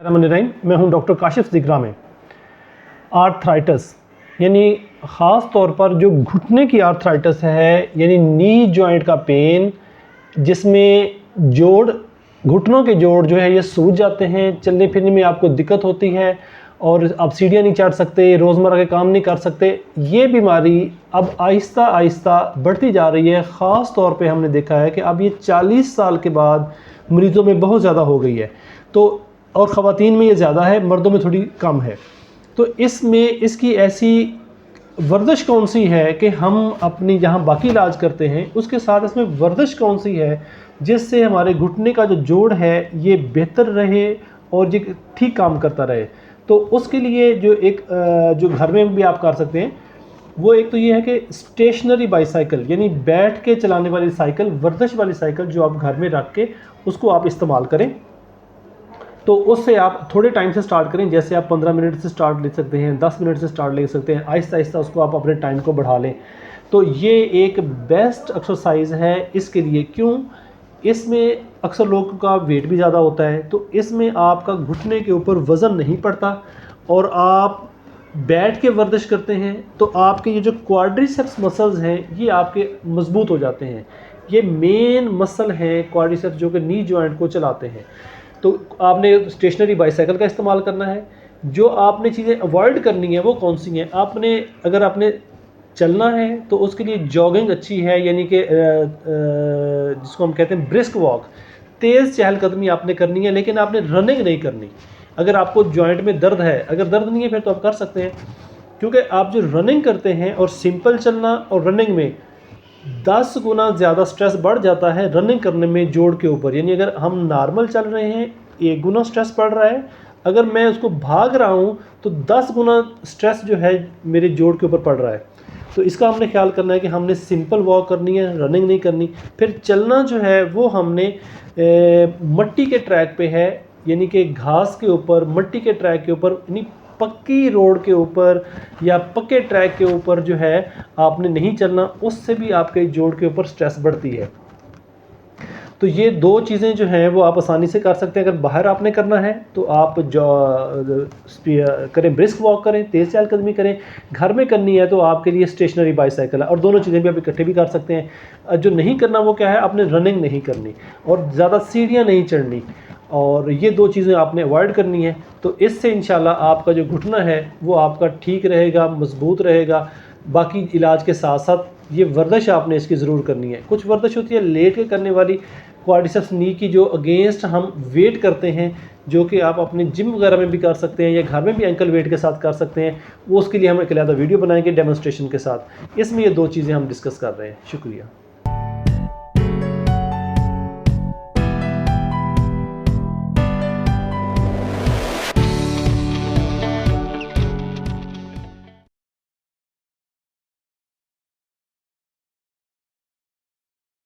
मैं हूं डॉक्टर काशिफ ज़िक्रा में। आर्थराइटिस यानी ख़ास तौर पर जो घुटने की आर्थराइटिस है, यानी नी जॉइंट का पेन, जिसमें जोड़ घुटनों के जोड़ जो है ये सूज जाते हैं, चलने फिरने में आपको दिक्कत होती है और आप सीढ़ियाँ नहीं चढ़ सकते, रोज़मर्रा के काम नहीं कर सकते। ये बीमारी अब आहिस्ता आहिस्ता बढ़ती जा रही है। ख़ास तौर पे हमने देखा है कि अब ये 40 साल के बाद मरीज़ों में बहुत ज़्यादा हो गई है, तो और ख़वातीन में ये ज़्यादा है, मर्दों में थोड़ी कम है। तो इसमें इसकी ऐसी वर्जिश कौन सी है कि हम अपनी जहाँ बाकी इलाज करते हैं उसके साथ इसमें वर्जिश कौन सी है जिससे हमारे घुटने का जो जोड़ है ये बेहतर रहे और ये ठीक काम करता रहे। तो उसके लिए जो एक जो घर में भी आप कर सकते हैं, वो एक तो ये है कि स्टेशनरी बाईसाइकिल यानी बैठ के चलाने वाली साइकिल, वर्जिश वाली साइकिल जो आप घर में रख के उसको आप इस्तेमाल करें। तो उससे आप थोड़े टाइम से स्टार्ट करें, जैसे आप 15 मिनट से स्टार्ट ले सकते हैं, 10 मिनट से स्टार्ट ले सकते हैं, आहिस्ता आहिस्ता उसको आप अपने टाइम को बढ़ा लें। तो ये एक बेस्ट एक्सरसाइज है इसके लिए। क्यों? इसमें अक्सर लोगों का वेट भी ज़्यादा होता है, तो इसमें आपका घुटने के ऊपर वज़न नहीं पड़ता और आप बैठ के वर्जिश करते हैं तो आपके ये जो क्वाड्रिसेप्स मसल्स हैं ये आपके मजबूत हो जाते हैं। ये मेन मसल हैं क्वाड्रिसेप्स जो कि नी जॉइंट को चलाते हैं। तो आपने स्टेशनरी बाईसाइकिल का इस्तेमाल करना है। जो आपने चीज़ें अवॉइड करनी है वो कौन सी हैं? अगर आपने चलना है तो उसके लिए जॉगिंग अच्छी है, यानी कि जिसको हम कहते हैं ब्रिस्क वॉक, तेज़ चहलकदमी आपने करनी है, लेकिन आपने रनिंग नहीं करनी। अगर आपको जॉइंट में दर्द है, अगर दर्द नहीं है फिर तो आप कर सकते हैं, क्योंकि आप जो रनिंग करते हैं और सिंपल चलना और रनिंग में 10 गुना ज़्यादा स्ट्रेस बढ़ जाता है रनिंग करने में जोड़ के ऊपर। यानी अगर हम नॉर्मल चल रहे हैं 1 गुना स्ट्रेस पड़ रहा है, अगर मैं उसको भाग रहा हूँ तो 10 गुना स्ट्रेस जो है मेरे जोड़ के ऊपर पड़ रहा है। तो इसका हमने ख्याल करना है कि हमने सिंपल वॉक करनी है, रनिंग नहीं करनी। फिर चलना जो है वो हमने मट्टी के ट्रैक पे है, यानी कि घास के ऊपर, मट्टी के ट्रैक के ऊपर, यानी पक्की रोड के ऊपर या पक्के ट्रैक के ऊपर जो है आपने नहीं चलना। उससे भी आपके जोड़ के ऊपर स्ट्रेस बढ़ती है। तो ये 2 चीज़ें जो हैं वो आप आसानी से कर सकते हैं। अगर बाहर आपने करना है तो आप करें, ब्रिस्क वॉक करें, तेज़ चहलकदमी करें। घर में करनी है तो आपके लिए स्टेशनरी बाईसाइकिल है, और दोनों चीज़ें भी आप इकट्ठे भी कर सकते हैं। जो नहीं करना वो क्या है, आपने रनिंग नहीं करनी और ज़्यादा सीढ़ियाँ नहीं चढ़नी, और ये 2 चीज़ें आपने अवॉइड करनी है। तो इससे इंशाल्लाह आपका जो घुटना है वो आपका ठीक रहेगा, मजबूत रहेगा। बाकी इलाज के साथ साथ ये वर्जिश आपने इसकी ज़रूर करनी है। कुछ वर्जिश होती है लेट के करने वाली, क्वाड्रिसेप्स नी की, जो अगेंस्ट हम वेट करते हैं, जो कि आप अपने जिम वगैरह में भी कर सकते हैं या घर में भी एंकल वेट के साथ कर सकते हैं। वो उसके लिए हम एक अलग वीडियो बनाएंगे डेमोन्स्ट्रेशन के साथ। इसमें ये 2 चीज़ें हम डिस्कस कर रहे हैं। शुक्रिया।